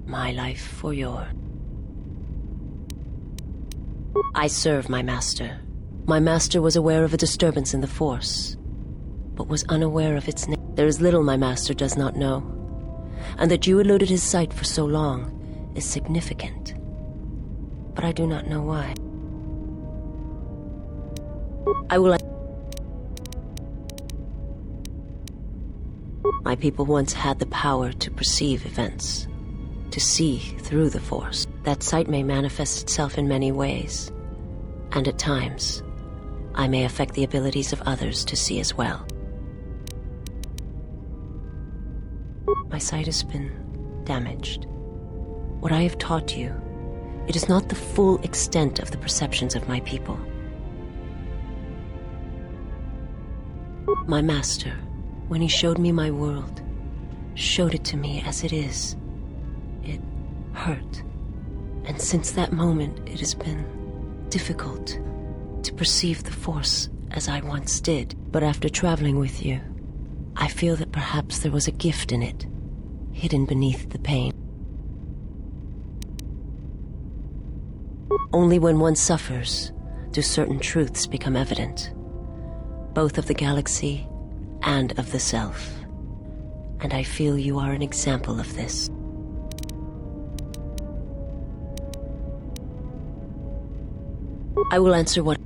My life for your. I serve my master. My master was aware of a disturbance in the Force, but was unaware of its name. There is little my master does not know, and that you eluded his sight for so long is significant. But I do not know why. I will... My people once had the power to perceive events, to see through the Force. That sight may manifest itself in many ways, and at times, I may affect the abilities of others to see as well. My sight has been damaged. What I have taught you, it is not the full extent of the perceptions of my people. My master, when he showed me my world, showed it to me as it is. It hurt. And since that moment, it has been difficult to perceive the Force as I once did. But after traveling with you, I feel that perhaps there was a gift in it, hidden beneath the pain. Only when one suffers do certain truths become evident, both of the galaxy and of the self. And I feel you are an example of this. I will answer what...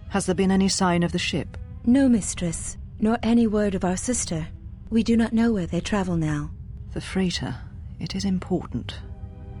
Has there been any sign of the ship? No, mistress, nor any word of our sister. We do not know where they travel now. The freighter. It is important.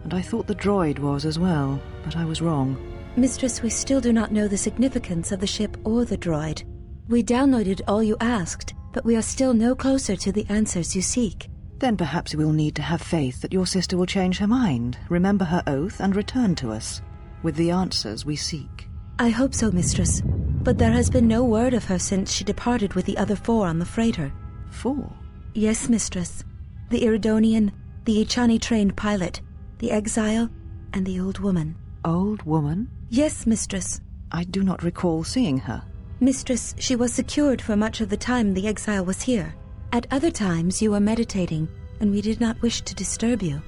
And I thought the droid was as well, but I was wrong. Mistress, we still do not know the significance of the ship or the droid. We downloaded all you asked, but we are still no closer to the answers you seek. Then perhaps we'll need to have faith that your sister will change her mind, remember her oath, and return to us with the answers we seek. I hope so, mistress. But there has been no word of her since she departed with the other 4 on the freighter. 4? Yes, mistress. The Iridonian, the Ichani-trained pilot, the exile, and the old woman. Old woman? Yes, mistress. I do not recall seeing her. Mistress, she was secured for much of the time the exile was here. At other times you were meditating, and we did not wish to disturb you.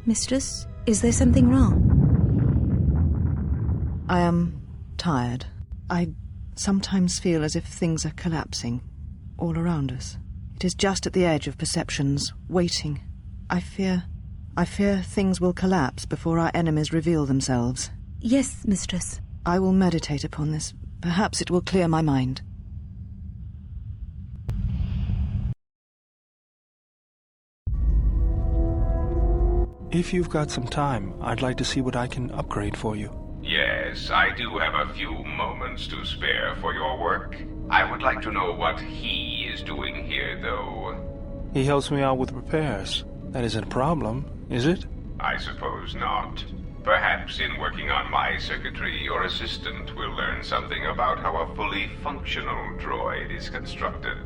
Mistress, is there something wrong? I am tired. I sometimes feel as if things are collapsing all around us. It is just at the edge of perceptions, waiting. I fear things will collapse before our enemies reveal themselves. Yes, mistress. I will meditate upon this. Perhaps it will clear my mind. If you've got some time, I'd like to see what I can upgrade for you. Yes, I do have a few moments to spare for your work. I would like to know what he is doing here, though. He helps me out with repairs. That isn't a problem, is it? I suppose not. Perhaps in working on my circuitry, your assistant will learn something about how a fully functional droid is constructed.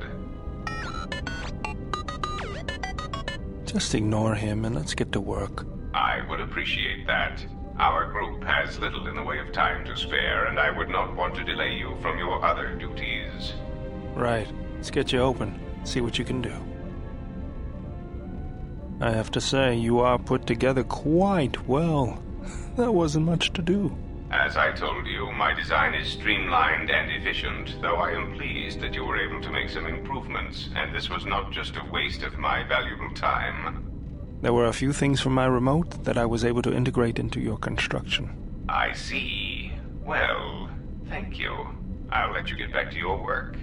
Just ignore him and let's get to work. I would appreciate that. Our group has little in the way of time to spare, and I would not want to delay you from your other duties. Right. Let's get you open. See what you can do. I have to say, you are put together quite well. That wasn't much to do. As I told you, my design is streamlined and efficient, though I am pleased that you were able to make some improvements, and this was not just a waste of my valuable time. There were a few things from my remote that I was able to integrate into your construction. I see. Well, thank you. I'll let you get back to your work.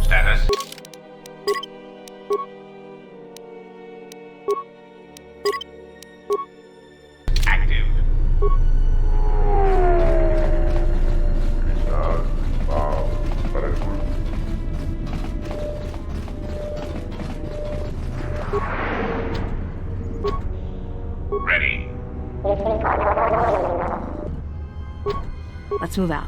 Status. Active. Ready. Let's move out.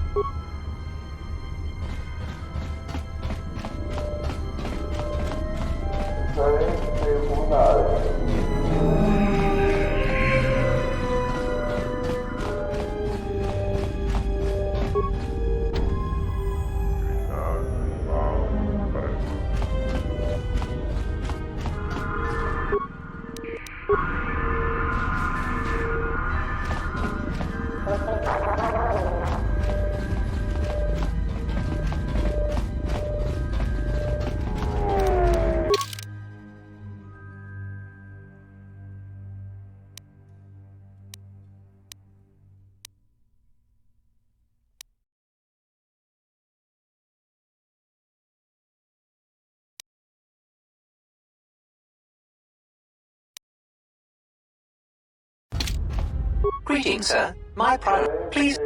Greetings, sir. My please.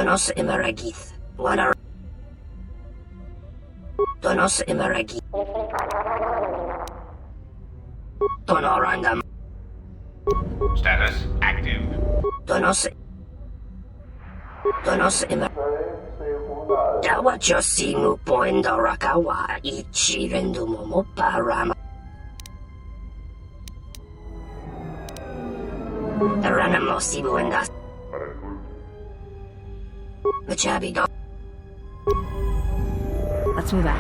Donos Imaragith. Water. Donos Imaragith. Donorandam. Status active. Donos Imaragith. Dawacho simu poendo rakawa ichi rendu momo parama. Ranamo sibu endas. Machabi do. Let's move out.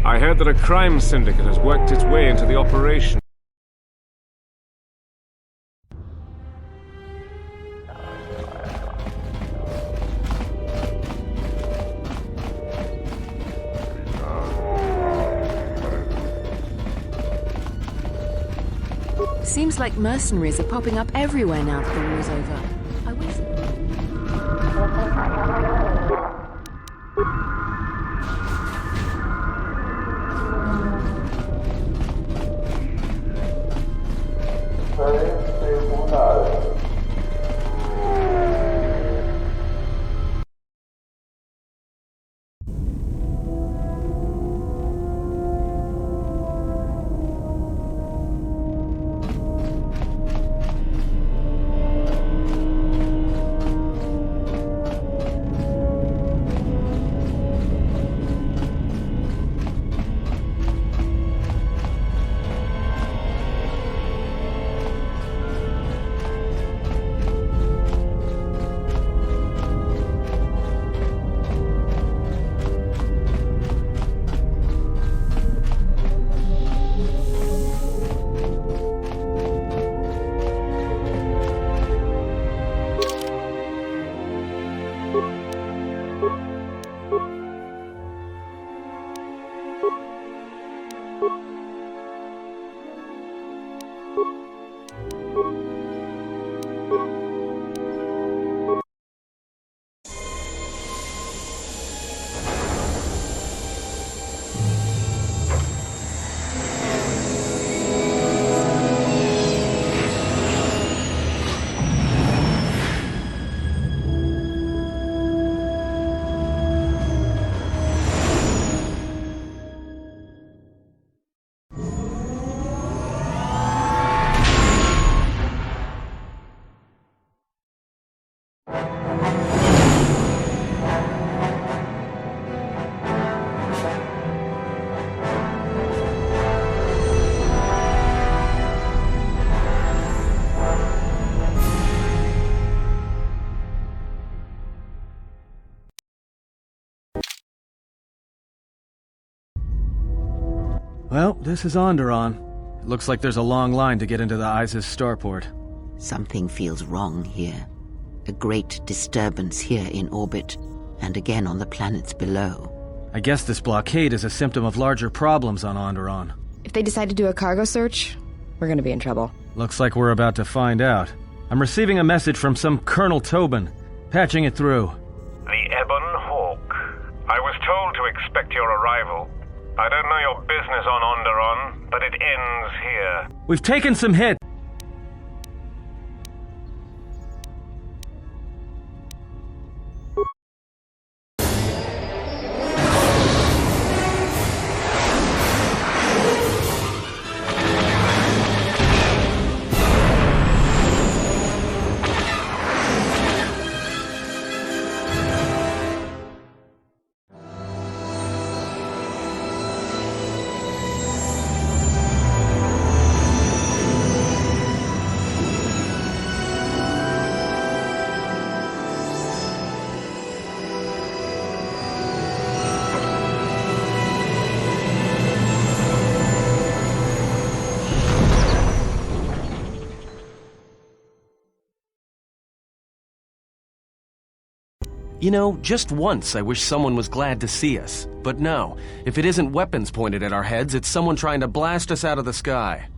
I heard that a crime syndicate has worked its way into the operation. Seems like mercenaries are popping up everywhere now that the war's over. I wish... Well, this is Onderon. It looks like there's a long line to get into the Isis starport. Something feels wrong here. A great disturbance here in orbit, and again on the planets below. I guess this blockade is a symptom of larger problems on Onderon. If they decide to do a cargo search, we're gonna be in trouble. Looks like we're about to find out. I'm receiving a message from some Colonel Tobin. Patching it through. The Ebon Hawk. I was told to expect your arrival. I don't know your business on Onderon, but it ends here. We've taken some hits. You know, just once I wish someone was glad to see us. But no, if it isn't weapons pointed at our heads, it's someone trying to blast us out of the sky.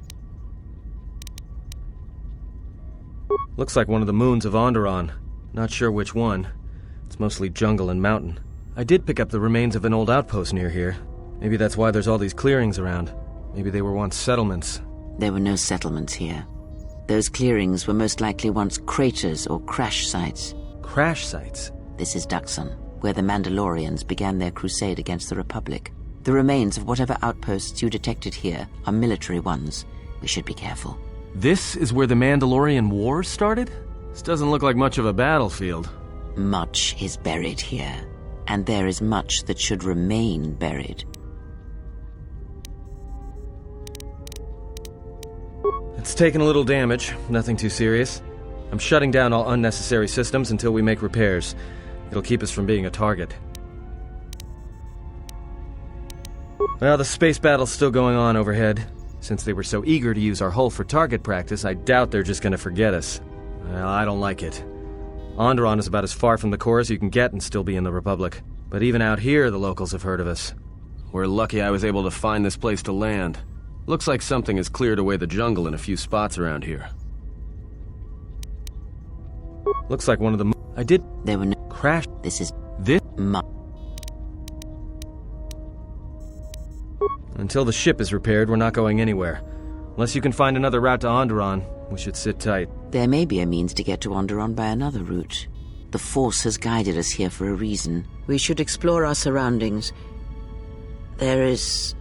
Looks like one of the moons of Onderon. Not sure which one. It's mostly jungle and mountain. I did pick up the remains of an old outpost near here. Maybe that's why there's all these clearings around. Maybe they were once settlements. There were no settlements here. Those clearings were most likely once craters or crash sites. Crash sites? This is Duxon, where the Mandalorians began their crusade against the Republic. The remains of whatever outposts you detected here are military ones. We should be careful. This is where the Mandalorian Wars started? This doesn't look like much of a battlefield. Much is buried here, and there is much that should remain buried. It's taken a little damage, nothing too serious. I'm shutting down all unnecessary systems until we make repairs. It'll keep us from being a target. Well, the space battle's still going on overhead. Since they were so eager to use our hull for target practice, I doubt they're just gonna forget us. Well, I don't like it. Onderon is about as far from the core as you can get and still be in the Republic. But even out here, the locals have heard of us. We're lucky I was able to find this place to land. Looks like something has cleared away the jungle in a few spots around here. Looks like one of the... There were no... Crash... This is... This... Until the ship is repaired, we're not going anywhere. Unless you can find another route to Onderon, we should sit tight. There may be a means to get to Onderon by another route. The Force has guided us here for a reason. We should explore our surroundings. There is...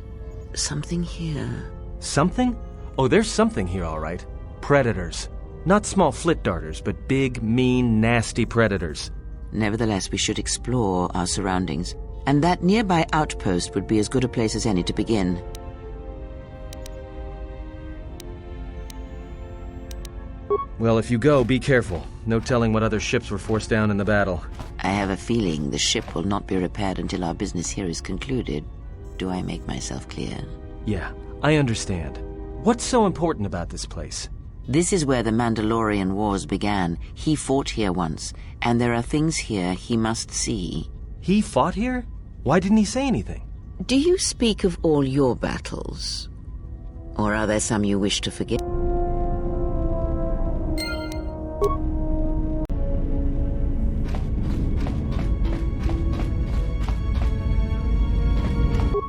something here. Something? Oh, there's something here, all right. Predators. Not small flit darters, but big, mean, nasty predators. Nevertheless, we should explore our surroundings. And that nearby outpost would be as good a place as any to begin. Well, if you go, be careful. No telling what other ships were forced down in the battle. I have a feeling the ship will not be repaired until our business here is concluded. Do I make myself clear? Yeah, I understand. What's so important about this place? This is where the Mandalorian Wars began. He fought here once, and there are things here he must see. He fought here? Why didn't he say anything? Do you speak of all your battles? Or are there some you wish to forget?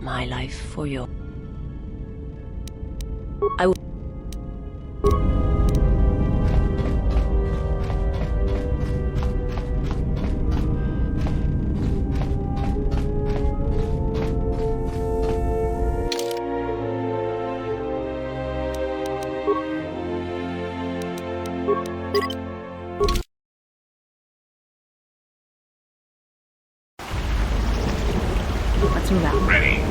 My life for your... I will... Let's move out. Ready.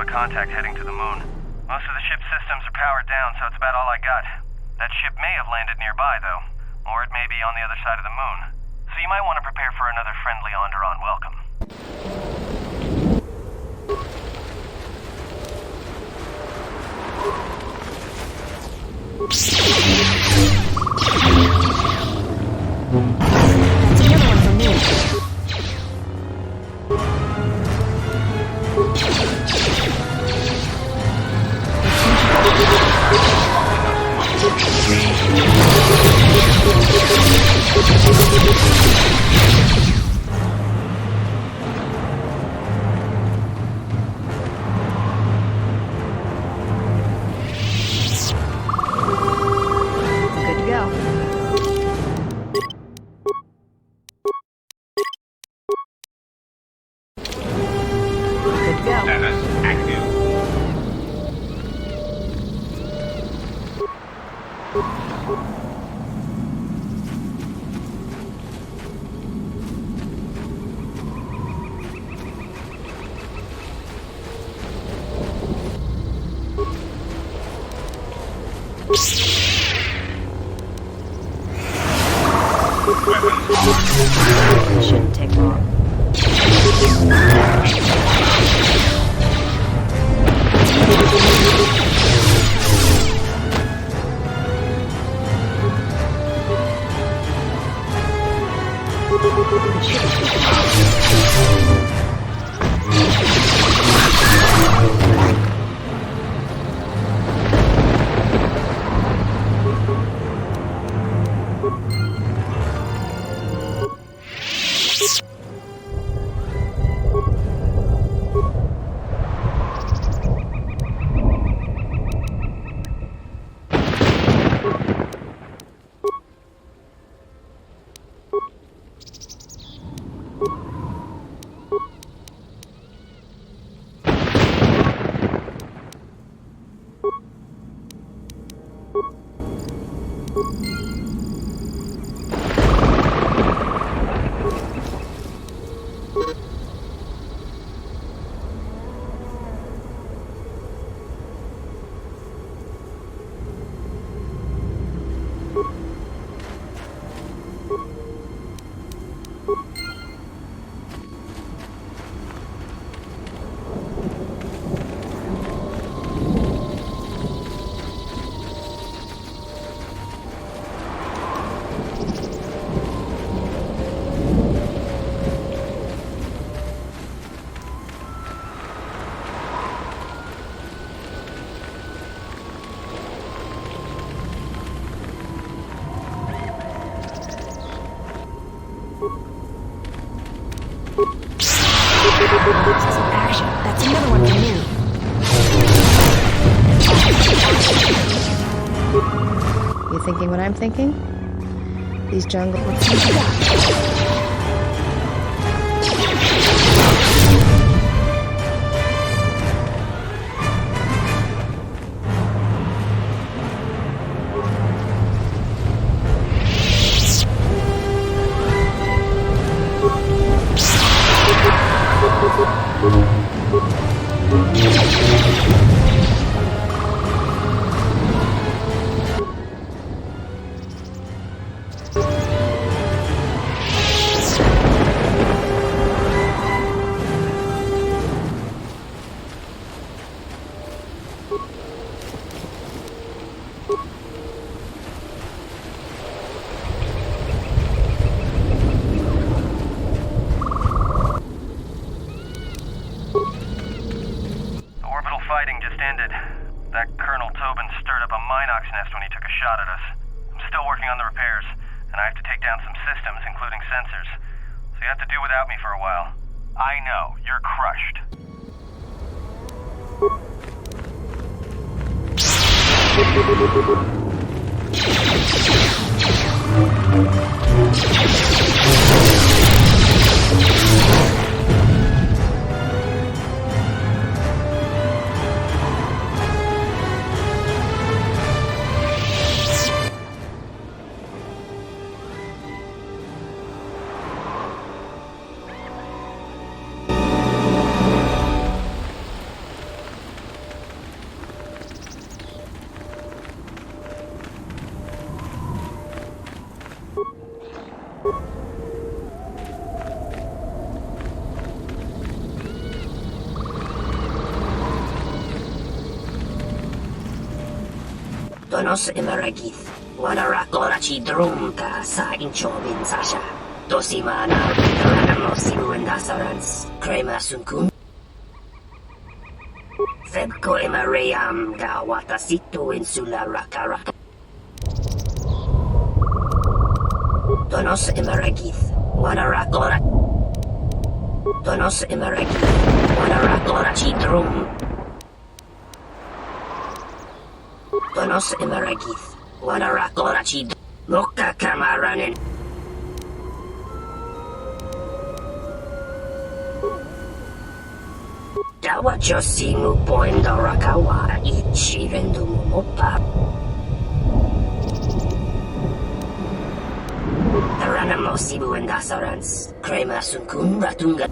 Contact heading to the moon. Most of the ship's systems are powered down, so it's about all I got. That ship may have landed nearby, though, or it may be on the other side of the moon. So you might want to prepare for another friendly Onderon welcome. That's another one for me. Good to go. Status active. Shouldn't take long. Some action. That's another one for me. You thinking what I'm thinking? These jungle... Donos emeragith, wanarakorachi drumka sa inchobin sasha. Dosimana, ranamosimu and dasarans, crema sunkun. Febko emarayam ga watasitu insula rakaraka. Donos emeragith, wanarakora. Donos emeragith, wanarakorachi drum. Donos emeragith, wanarakorachi Loka kamaranin. Dawa josimu poendo rakawa ichirendu mopa. Taranamo sibu and dasarans, crema sunkun ratunga.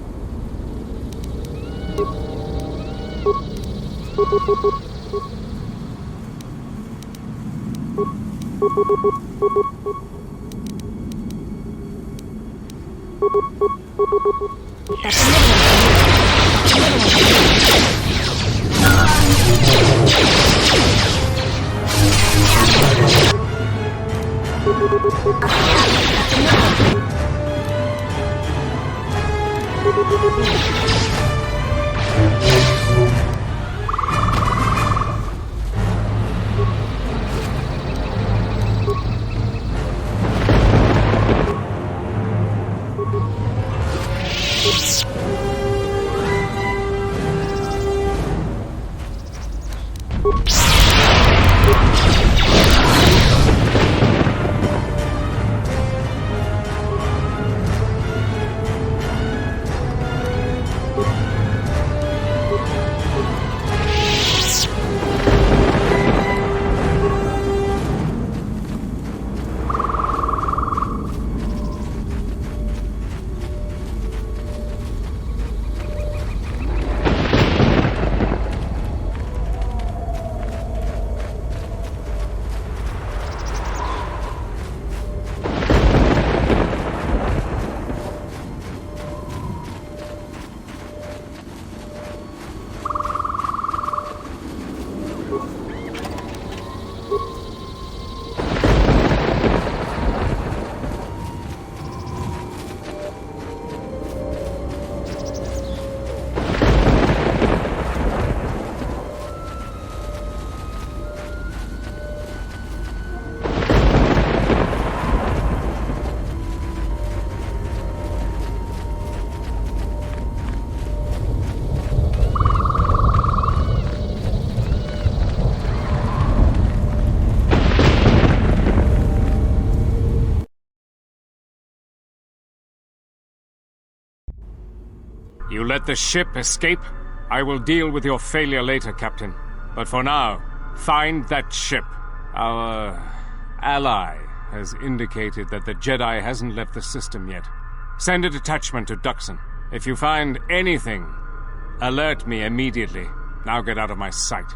You let the ship escape? I will deal with your failure later, Captain. But for now, find that ship. Our ally has indicated that the Jedi hasn't left the system yet. Send a detachment to Duxon. If you find anything, alert me immediately. Now get out of my sight.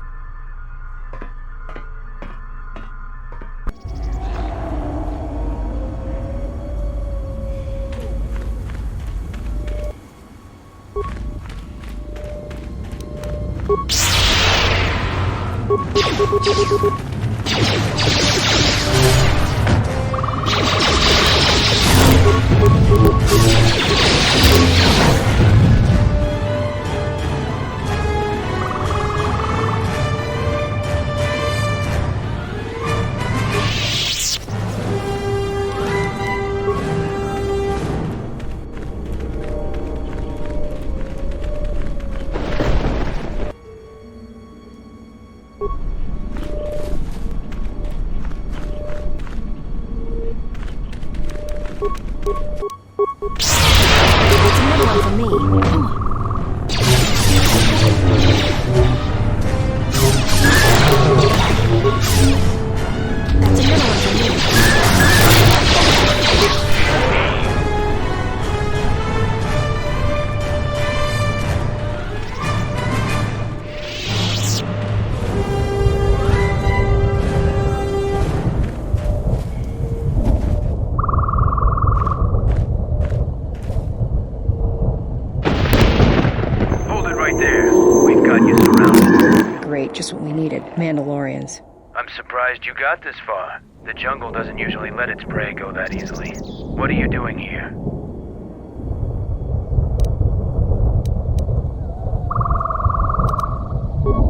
Just what we needed. Mandalorians. I'm surprised you got this far. The jungle doesn't usually let its prey go that easily. What are you doing here?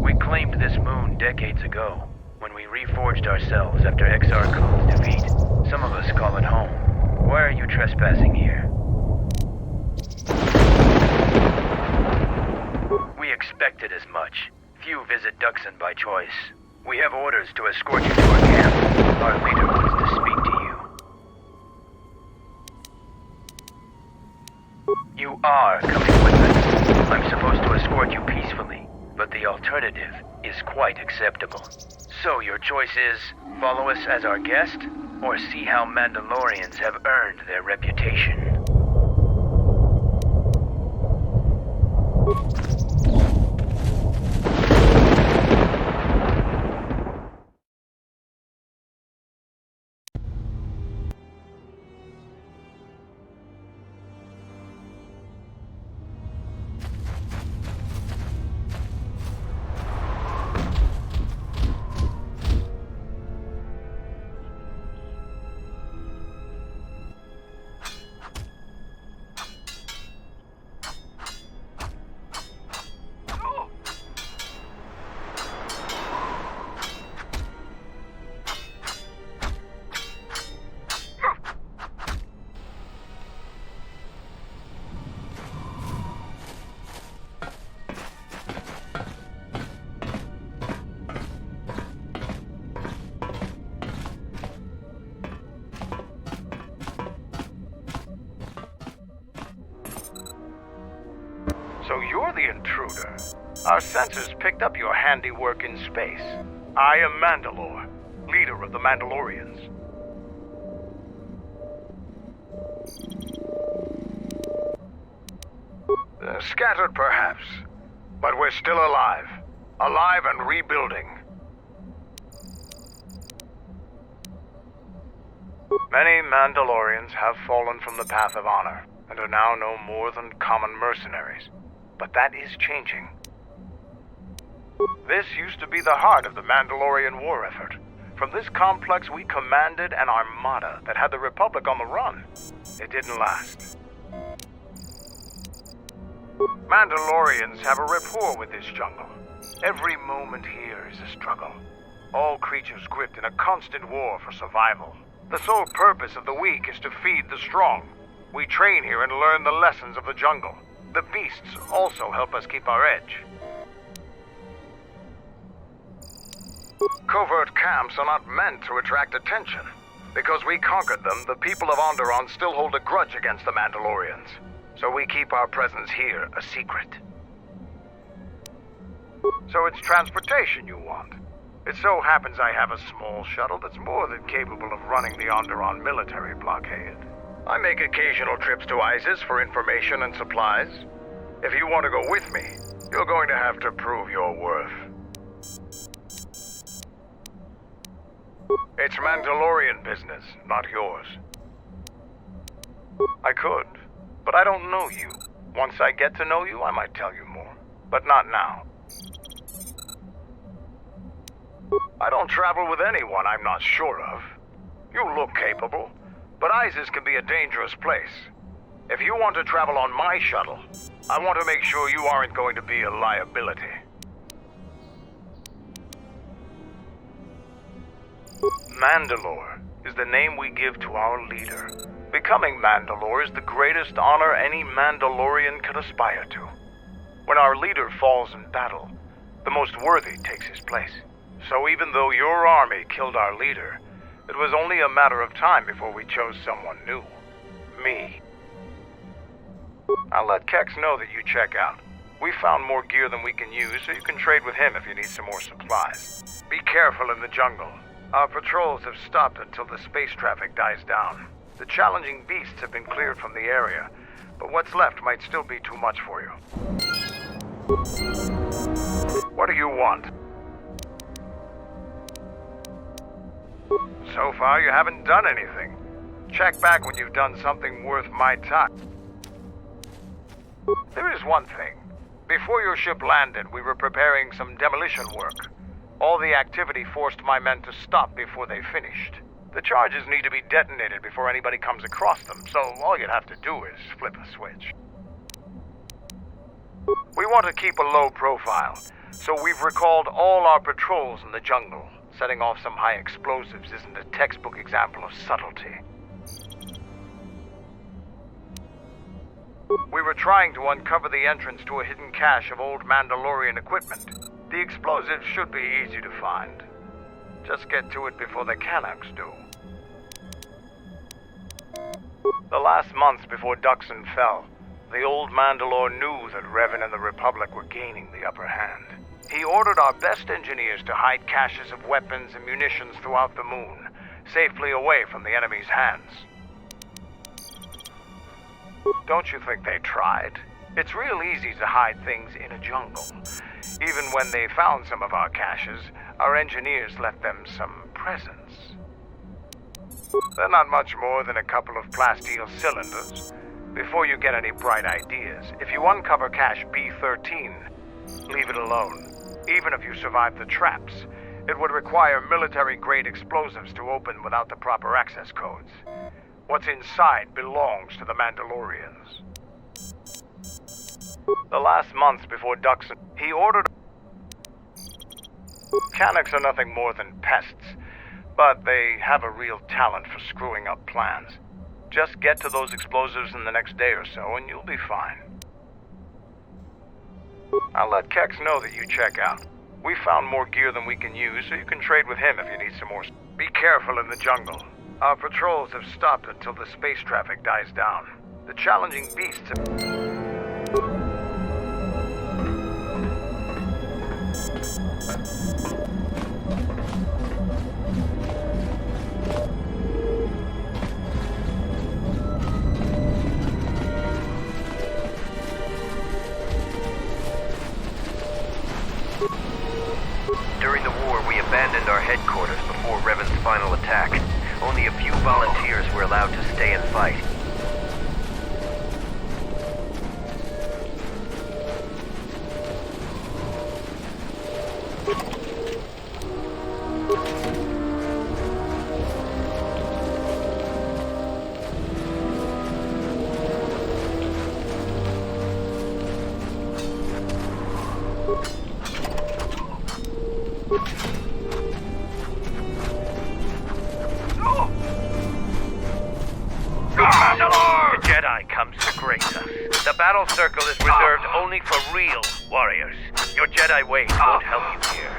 We claimed this moon decades ago, when we reforged ourselves after XR Code's defeat. Some of us call it home. Why are you trespassing here? We expected as much. Few visit Duxon by choice. We have orders to escort you to our camp. Our leader wants to speak to you. You are coming with us. I'm supposed to escort you peacefully, but the alternative is quite acceptable. So your choice is, follow us as our guest, or see how Mandalorians have earned their reputation. So you're the intruder. Our sensors picked up your handiwork in space. I am Mandalore, leader of the Mandalorians. Scattered perhaps, but we're still alive. Alive and rebuilding. Many Mandalorians have fallen from the path of honor and are now no more than common mercenaries. But that is changing. This used to be the heart of the Mandalorian war effort. From this complex, we commanded an armada that had the Republic on the run. It didn't last. Mandalorians have a rapport with this jungle. Every moment here is a struggle. All creatures gripped in a constant war for survival. The sole purpose of the weak is to feed the strong. We train here and learn the lessons of the jungle. The beasts also help us keep our edge. Covert camps are not meant to attract attention. Because we conquered them, the people of Onderon still hold a grudge against the Mandalorians. so we keep our presence here a secret. So it's transportation you want. It so happens I have a small shuttle that's more than capable of running the Onderon military blockade. I make occasional trips to ISIS for information and supplies. If you want to go with me, you're going to have to prove your worth. It's Mandalorian business, not yours. I could, but I don't know you. Once I get to know you, I might tell you more, but not now. I don't travel with anyone I'm not sure of. You look capable, but ISIS can be a dangerous place. If you want to travel on my shuttle, I want to make sure you aren't going to be a liability. Mandalore is the name we give to our leader. Becoming Mandalore is the greatest honor any Mandalorian could aspire to. When our leader falls in battle, the most worthy takes his place. So even though your army killed our leader, it was only a matter of time before we chose someone new. Me. I'll let Kex know that you check out. We found more gear than we can use, so you can trade with him if you need some more supplies. Be careful in the jungle. Our patrols have stopped until the space traffic dies down. The challenging beasts have been cleared from the area, but what's left might still be too much for you. What do you want? So far, you haven't done anything. Check back when you've done something worth my time. There is one thing. Before your ship landed, we were preparing some demolition work. All the activity forced my men to stop before they finished. The charges need to be detonated before anybody comes across them, so all you'd have to do is flip a switch. We want to keep a low profile, so we've recalled all our patrols in the jungle. Setting off some high explosives isn't a textbook example of subtlety. We were trying to uncover the entrance to a hidden cache of old Mandalorian equipment. The explosives should be easy to find. Just get to it before the Canucks do. The last months before Duxon fell, the old Mandalore knew that Revan and the Republic were gaining the upper hand. He ordered our best engineers to hide caches of weapons and munitions throughout the moon, safely away from the enemy's hands. Don't you think they tried? It's real easy to hide things in a jungle. Even when they found some of our caches, our engineers left them some presents. They're not much more than a couple of plasteel cylinders. Before you get any bright ideas, if you uncover cache B13, leave it alone. Even if you survive the traps, it would require military-grade explosives to open without the proper access codes. What's inside belongs to the Mandalorians. The last months before Duxon, he ordered... Canucks are nothing more than pests, but they have a real talent for screwing up plans. Just get to those explosives in the next day or so, and you'll be fine. I'll let Kex know that you check out. We found more gear than we can use, so you can trade with him if you need some more. Be careful in the jungle. Our patrols have stopped until the space traffic dies down. The challenging beasts have... During the war, we abandoned our headquarters before Revan's final attack. Only a few volunteers were allowed to stay and fight. The Jedi comes to grace us. The battle circle is reserved only for real warriors. Your Jedi ways won't help you here.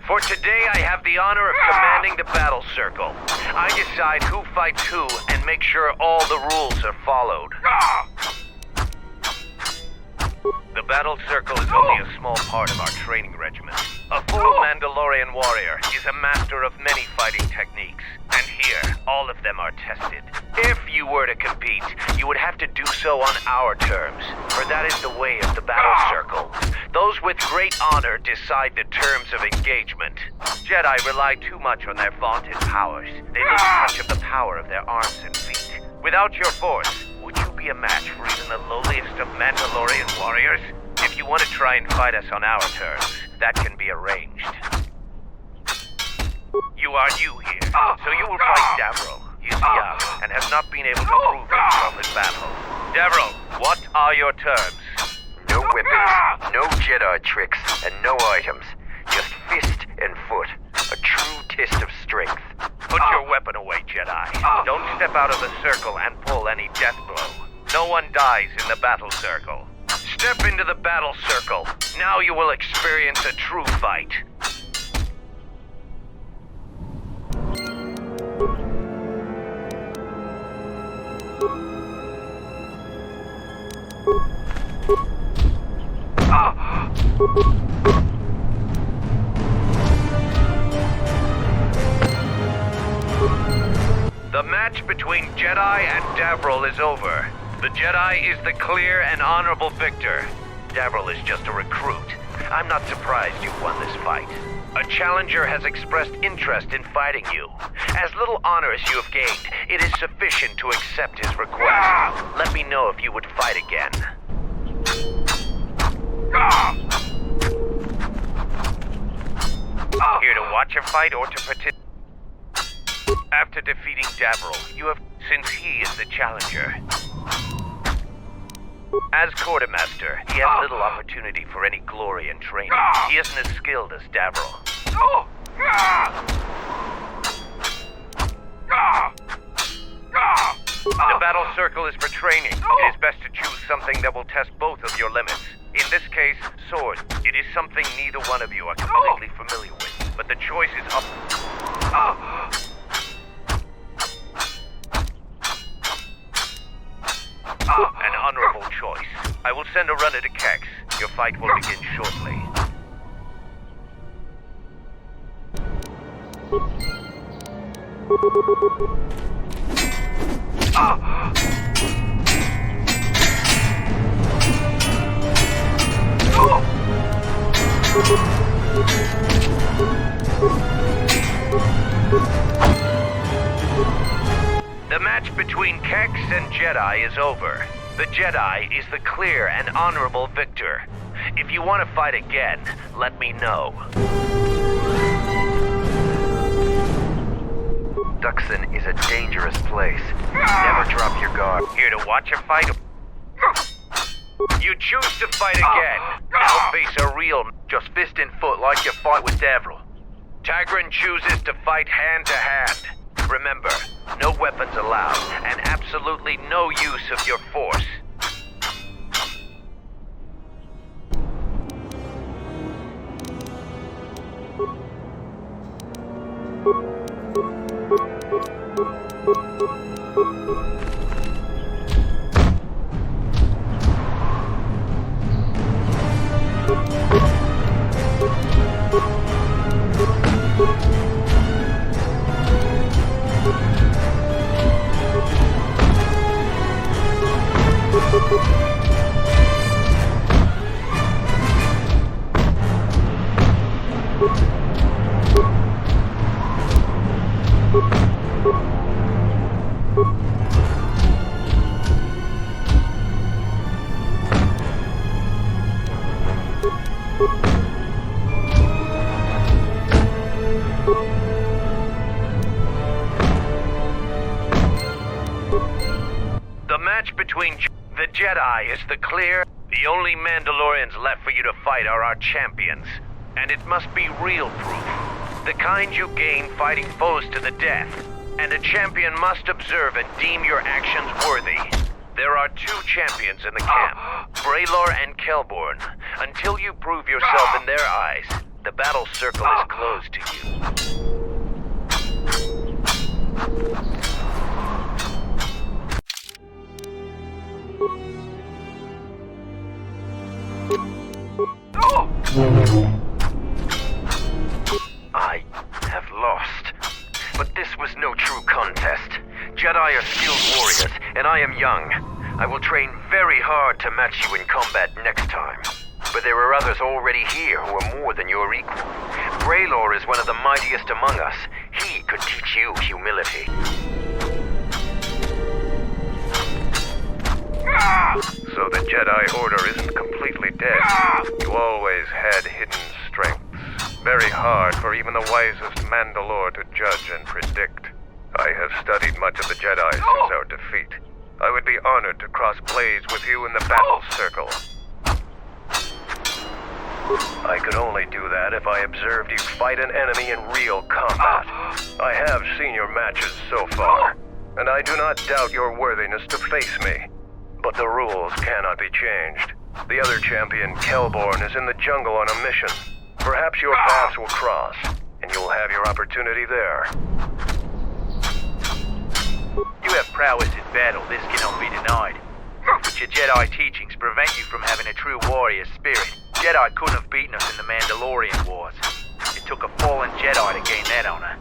For today, I have the honor of commanding the battle circle. I decide who fights who and make sure all the rules are followed. The battle circle is only a small part of our training regimen. A full Mandalorian warrior is a master of many fighting techniques, and here, all of them are tested. If you were to compete, you would have to do so on our terms, for that is the way of the battle circle. Those with great honor decide the terms of engagement. Jedi rely too much on their vaunted powers. They lose touch of the power of their arms and feet. Without your force, would you be a match for even the lowliest of Mandalorian warriors? If you want to try and fight us on our terms, that can be arranged. You are new here, so you will fight Davro. He is young and has not been able to prove himself in battle. Davro, what are your terms? No weapons, no Jedi tricks, and no items. Just fist and foot. A true test of strength. Put your weapon away, Jedi. Don't step out of the circle and pull any death blow. No one dies in the battle circle. Step into the battle circle. Now you will experience a true fight. The match between Jedi and Davril is over. The Jedi is the clear and honorable victor. Davril is just a recruit. I'm not surprised you've won this fight. A challenger has expressed interest in fighting you. As little honor as you have gained, it is sufficient to accept his request. Let me know if you would fight again. Here to watch a fight or to participate? After defeating Davril, you have, since he is the challenger. As quartermaster, he has little opportunity for any glory and training. He isn't as skilled as Davril. The battle circle is for training. It is best to choose something that will test both of your limits. In this case, sword. It is something neither one of you are completely familiar with, but the choice is up. An honorable choice. I will send a runner to Kex. Your fight will begin shortly. The match between Kex and Jedi is over. The Jedi is the clear and honorable victor. If you want to fight again, let me know. Duxon is a dangerous place. Never drop your guard. Here to watch a fight? You choose to fight again. Now face a real, just fist and foot like your fight with Davril. Tagrin chooses to fight hand to hand. Remember, no weapons allowed, and absolutely no use of your force. The match between the Jedi is the clear. The only Mandalorians left for you to fight are our champions. And it must be real proof. The kind you gain fighting foes to the death. And a champion must observe and deem your actions worthy. There are two champions in the camp, Braylor and Kelborn. Until you prove yourself in their eyes, The battle circle is closed to you. I have lost. But this was no true contest. Jedi are skilled warriors, and I am young. I will train very hard to match you in combat next time. But there are others already here who are more than your equal. Braylor is one of the mightiest among us. He could teach you humility. So the Jedi Order isn't completely dead. You always had hidden strengths. Very hard for even the wisest Mandalore to judge and predict. I have studied much of the Jedi since our defeat. I would be honored to cross blades with you in the battle circle. I could only do that if I observed you fight an enemy in real combat. I have seen your matches so far, and I do not doubt your worthiness to face me. But the rules cannot be changed. The other champion, Kelborn, is in the jungle on a mission. Perhaps your paths will cross, and you will have your opportunity there. You have prowess in battle, this cannot be denied. But your Jedi teachings prevent you from having a true warrior spirit. Jedi couldn't have beaten us in the Mandalorian Wars. It took a fallen Jedi to gain that honor.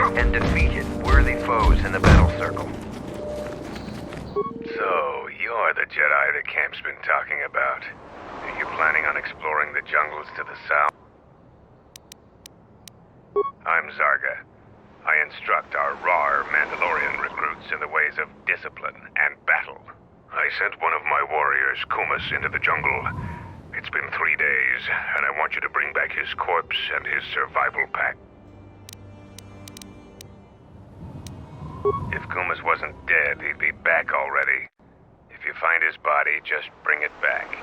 And defeated worthy foes in the battle circle. So, you're the Jedi the camp's been talking about. Are you planning on exploring the jungles to the south? I'm Zarga. I instruct our raw Mandalorian recruits in the ways of discipline and battle. I sent one of my warriors, Kumas, into the jungle. It's been 3 days, and I want you to bring back his corpse and his survival pack. If Kumas wasn't dead, he'd be back already. If you find his body, just bring it back.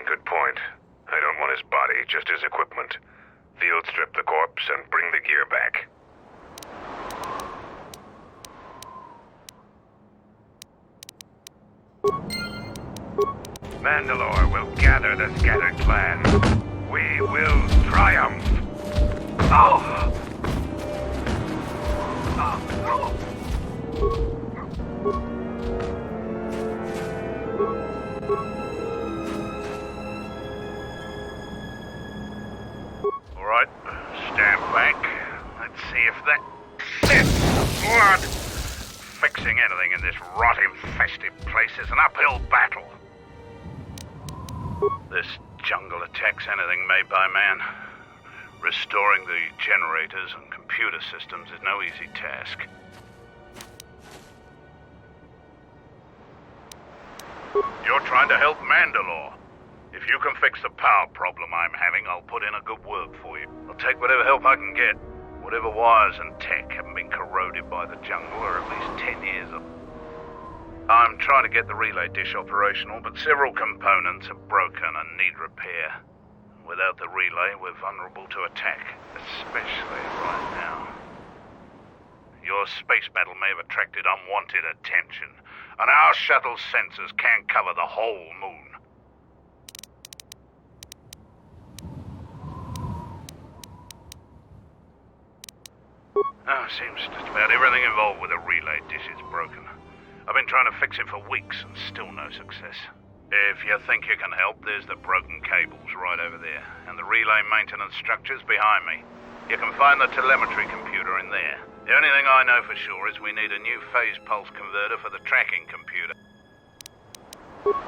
Good point. I don't want his body, just his equipment. Field strip the corpse and bring the gear back. Mandalore will gather the scattered clans. We will triumph. Oh! if that Sith Lord. Fixing anything in this rot-infested place is an uphill battle. This jungle attacks anything made by man. Restoring the generators and computer systems is no easy task. You're trying to help Mandalore. If you can fix the power problem I'm having, I'll put in a good word for you. I'll take whatever help I can get. Whatever wires and tech haven't been corroded by the jungle, or at least 10 years of... I'm trying to get the relay dish operational, but several components are broken and need repair. Without the relay, we're vulnerable to attack, especially right now. Your space battle may have attracted unwanted attention, and our shuttle's sensors can't cover the whole moon. Seems just about everything involved with a relay dish is broken. I've been trying to fix it for weeks and still no success. If you think you can help, there's the broken cables right over there, and the relay maintenance structure's behind me. You can find the telemetry computer in there. The only thing I know for sure is we need a new phase pulse converter for the tracking computer.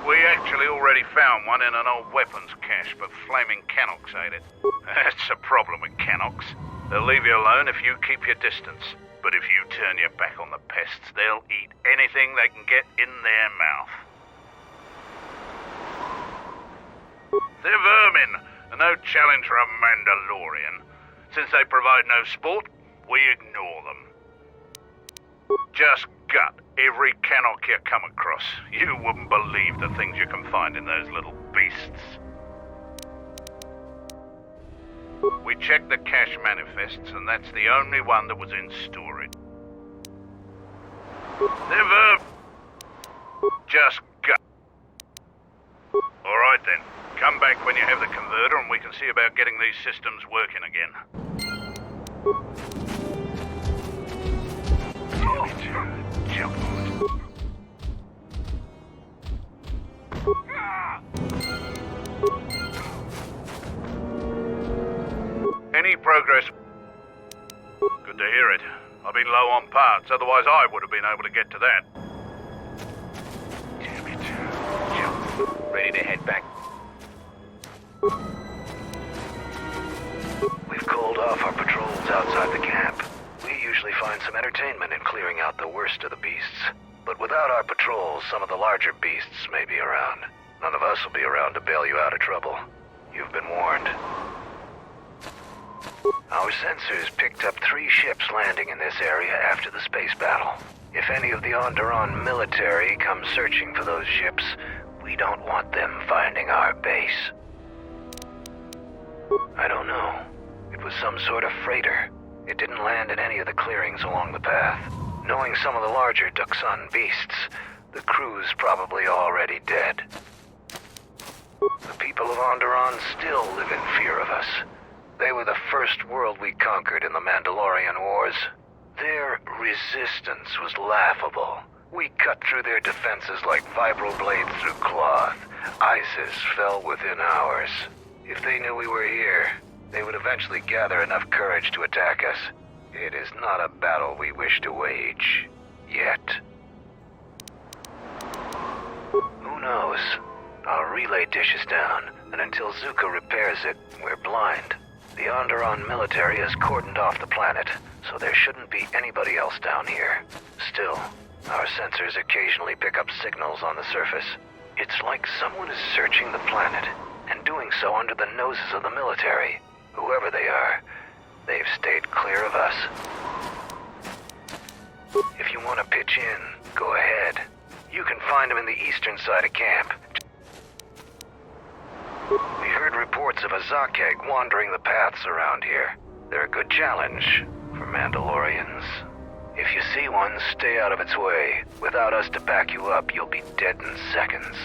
We actually already found one in an old weapons cache, but flaming Canox ate it. That's a problem with Canox. They'll leave you alone if you keep your distance. But if you turn your back on the pests, they'll eat anything they can get in their mouth. They're vermin, and no challenge for a Mandalorian. Since they provide no sport, we ignore them. Just gut every Canox you come across. You wouldn't believe the things you can find in those little beasts. We checked the cache manifests, and that's the only one that was in storage. They're just gut. Alright then, come back when you have the converter and we can see about getting these systems working again. Any progress? Good to hear it. I've been low on parts, otherwise I would have been able to get to that. Damn it. Ready to head back. We've called off our patrols outside the camp. We usually find some entertainment in clearing out the worst of the beasts. But without our patrols, some of the larger beasts may be around. None of us will be around to bail you out of trouble. You've been warned. Our sensors picked up 3 ships landing in this area after the space battle. If any of the Onderon military come searching for those ships, we don't want them finding our base. I don't know. It was some sort of freighter. It didn't land in any of the clearings along the path. Knowing some of the larger Duxan beasts, the crew's probably already dead. The people of Onderon still live in fear of us. They were the first world we conquered in the Mandalorian Wars. Their resistance was laughable. We cut through their defenses like vibroblades through cloth. ISIS fell within hours. If they knew we were here, they would eventually gather enough courage to attack us. It is not a battle we wish to wage. Yet. Who knows? Our relay dish is down, and until Zuka repairs it, we're blind. The Onderon military has cordoned off the planet, so there shouldn't be anybody else down here. Still, our sensors occasionally pick up signals on the surface. It's like someone is searching the planet, and doing so under the noses of the military. Whoever they are, they've stayed clear of us. If you want to pitch in, go ahead. You can find them in the eastern side of camp. We heard reports of a Zakeg wandering the paths around here. They're a good challenge for Mandalorians. If you see one, stay out of its way. Without us to back you up, you'll be dead in seconds.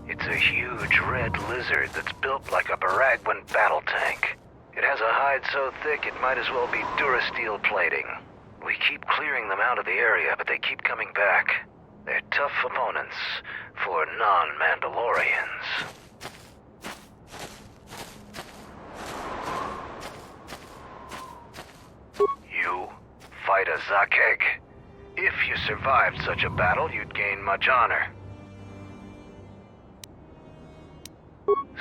It's a huge red lizard that's built like a Baragwin battle tank. It has a hide so thick it might as well be Durasteel plating. We keep clearing them out of the area, but they keep coming back. They're tough opponents for non-Mandalorians. Zakheg. If you survived such a battle, you'd gain much honor.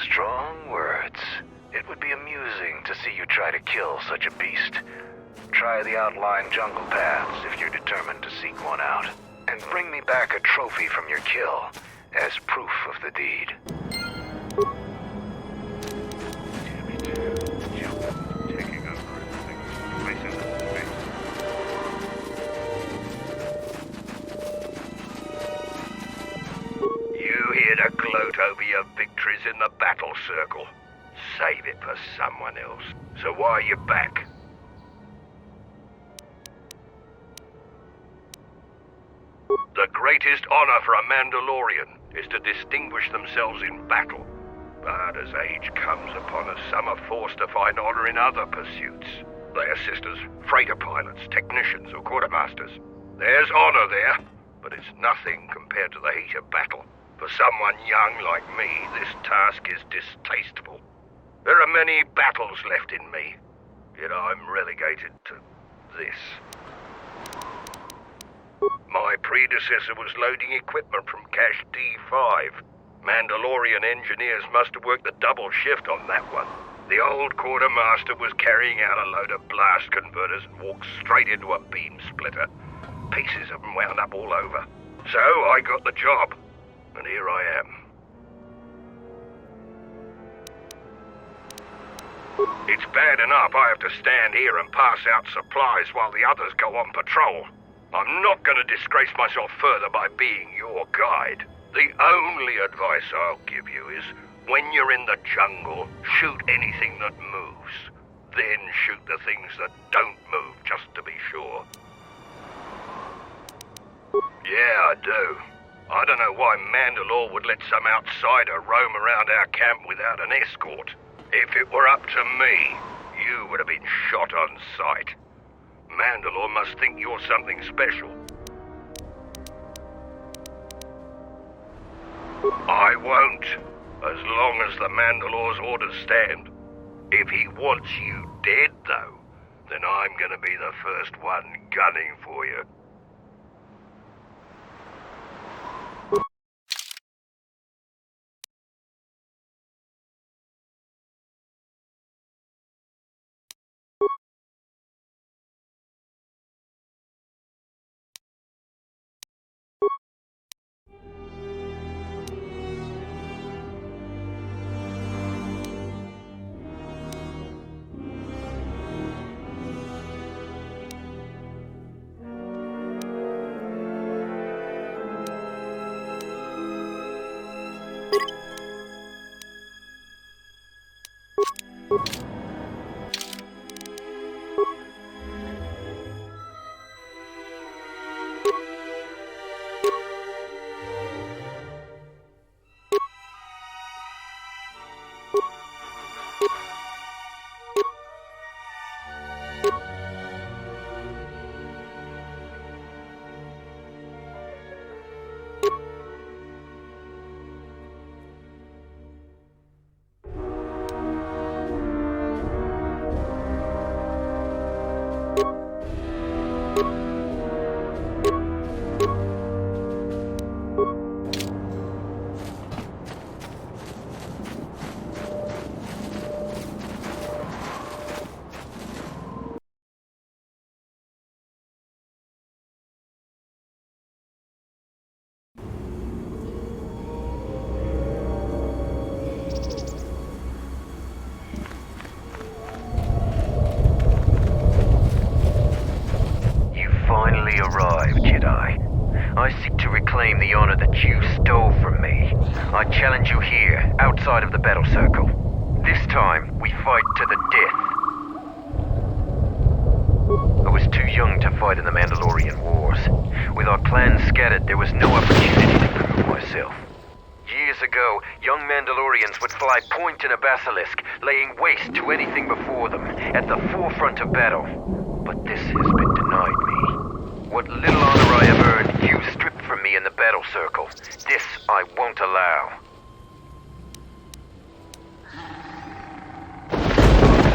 Strong words. It would be amusing to see you try to kill such a beast. Try the outlying jungle paths if you're determined to seek one out. And bring me back a trophy from your kill as proof of the deed. You here to gloat over your victories in the battle circle. Save it for someone else. So why are you back? The greatest honor for a Mandalorian is to distinguish themselves in battle. But as age comes upon us, some are forced to find honor in other pursuits. They assist as freighter pilots, technicians, or quartermasters. There's honor there, but it's nothing compared to the heat of battle. For someone young like me, this task is distasteful. There are many battles left in me, yet I'm relegated to this. My predecessor was loading equipment from Cache D5. Mandalorian engineers must have worked the double shift on that one. The old quartermaster was carrying out a load of blast converters and walked straight into a beam splitter. Pieces of them wound up all over. So I got the job, and here I am. It's bad enough I have to stand here and pass out supplies while the others go on patrol. I'm not going to disgrace myself further by being your guide. The only advice I'll give you is, when you're in the jungle, shoot anything that moves. Then shoot the things that don't move, just to be sure. Yeah, I do. I don't know why Mandalore would let some outsider roam around our camp without an escort. If it were up to me, you would have been shot on sight. Mandalore must think you're something special. I won't, as long as the Mandalore's orders stand. If he wants you dead, though, then I'm gonna be the first one gunning for you. Arrived, Jedi. I seek to reclaim the honor that you stole from me. I challenge you here, outside of the battle circle. This time, we fight to the death. I was too young to fight in the Mandalorian Wars. With our clans scattered, there was no opportunity to prove myself. Years ago, young Mandalorians would fly point in a basilisk, laying waste to anything before them, at the forefront of battle. But this has been denied me. What little honor I have earned, you stripped from me in the battle circle. This I won't allow.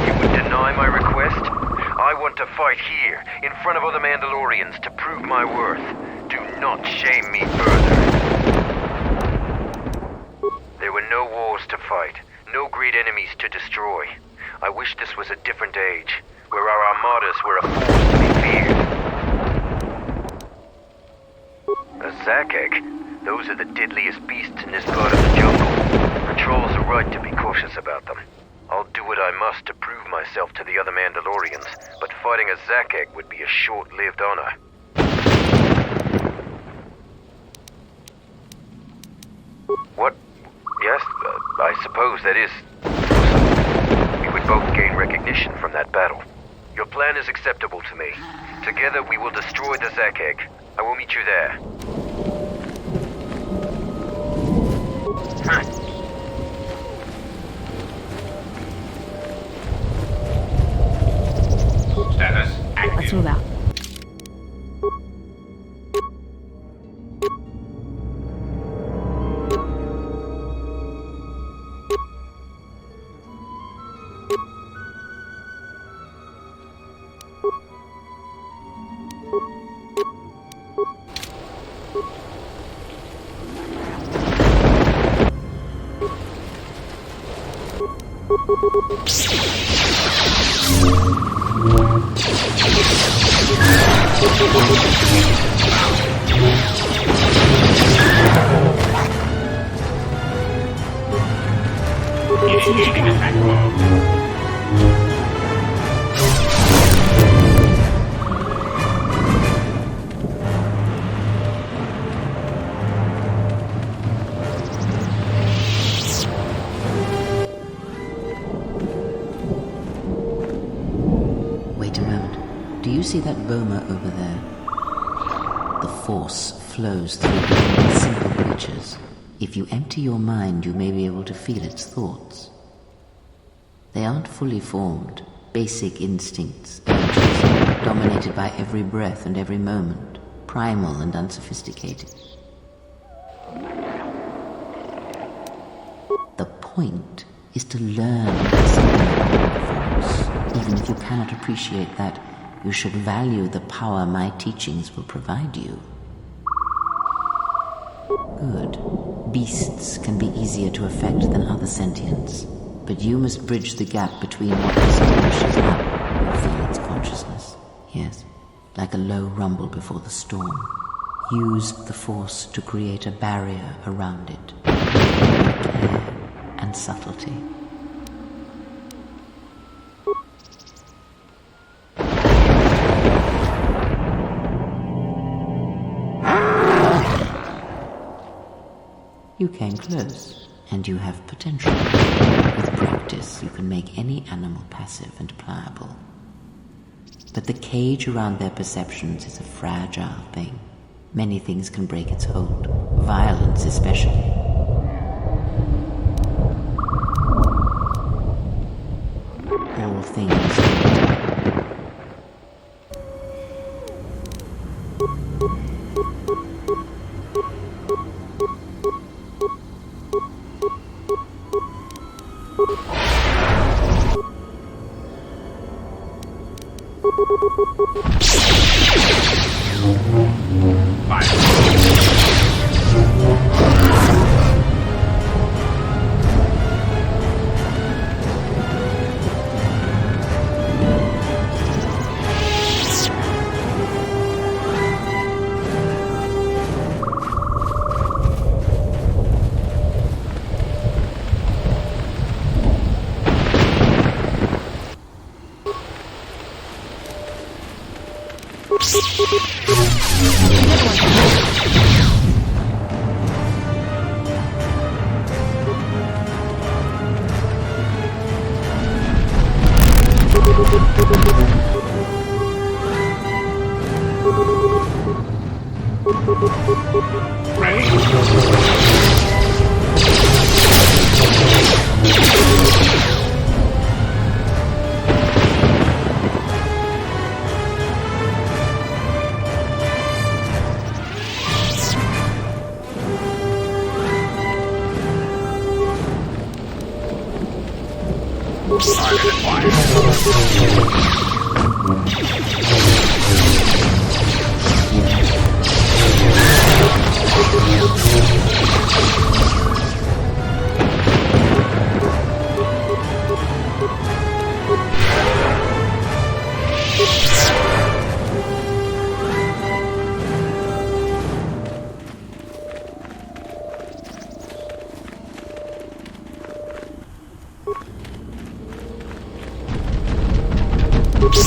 You would deny my request? I I want to fight here, in front of other Mandalorians, to prove my worth. Do not shame me further. There were no wars to fight, no great enemies to destroy. I wish this was a different age, where our armadas were a force to be feared. A Zakek? Those are the deadliest beasts in this part of the jungle. Patrols are right to be cautious about them. I'll do what I must to prove myself to the other Mandalorians, but fighting a Zakek would be a short-lived honor. What? Yes, I suppose that is... We would both gain recognition from that battle. Your plan is acceptable to me. Together we will destroy the Zakek. I will meet you there. Status active. Let's move out. Initiating attack mode. Wait a moment. Do you see that boma over there? The Force flows through even simple creatures. If you empty your mind, you may be able to feel its thoughts. They aren't fully formed, basic instincts, urges, dominated by every breath and every moment, primal and unsophisticated. The point is to learn something about the Force. Even if you cannot appreciate that, you should value the power my teachings will provide you. Good. Beasts can be easier to affect than other sentients, but you must bridge the gap between what distinguishes up and feel its consciousness. Yes, like a low rumble before the storm. Use the Force to create a barrier around it, with care and subtlety. You came close, and you have potential. With practice, you can make any animal passive and pliable. But the cage around their perceptions is a fragile thing. Many things can break its hold, violence especially. All things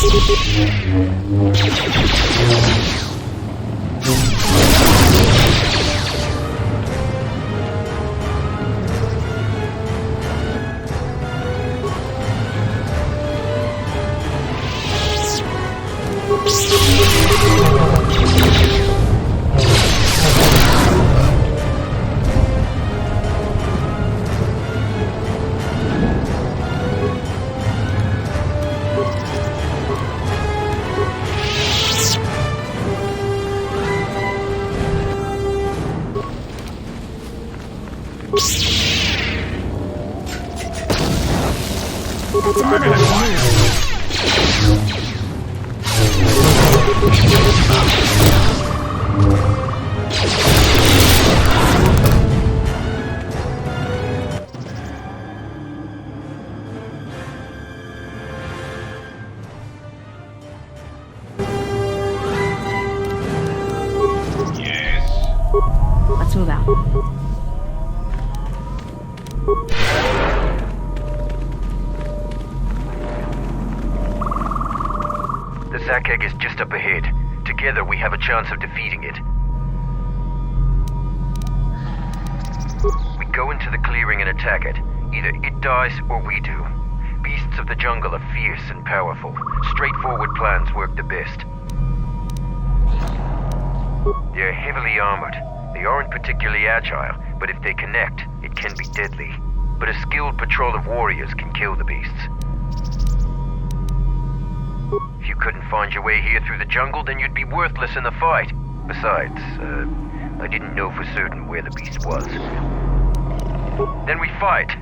That's another one. Let's move out. The Zac egg is just up ahead. Together we have a chance of defeating it. We go into the clearing and attack it. Either it dies or we do. Beasts of the jungle are fierce and powerful. Straightforward plans work the best. They're heavily armored. They aren't particularly agile, but if they connect, it can be deadly. But a skilled patrol of warriors can kill the beasts. If you couldn't find your way here through the jungle, then you'd be worthless in the fight. Besides, I didn't know for certain where the beast was. Then we fight.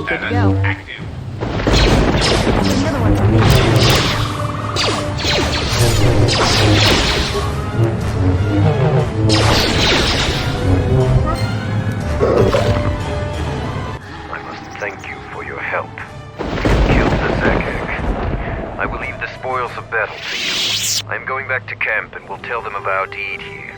Good to go. Active. Another one for me. I must thank you for your help. You killed the Zac egg. I will leave the spoils of battle to you. I'm going back to camp and will tell them of our deed here.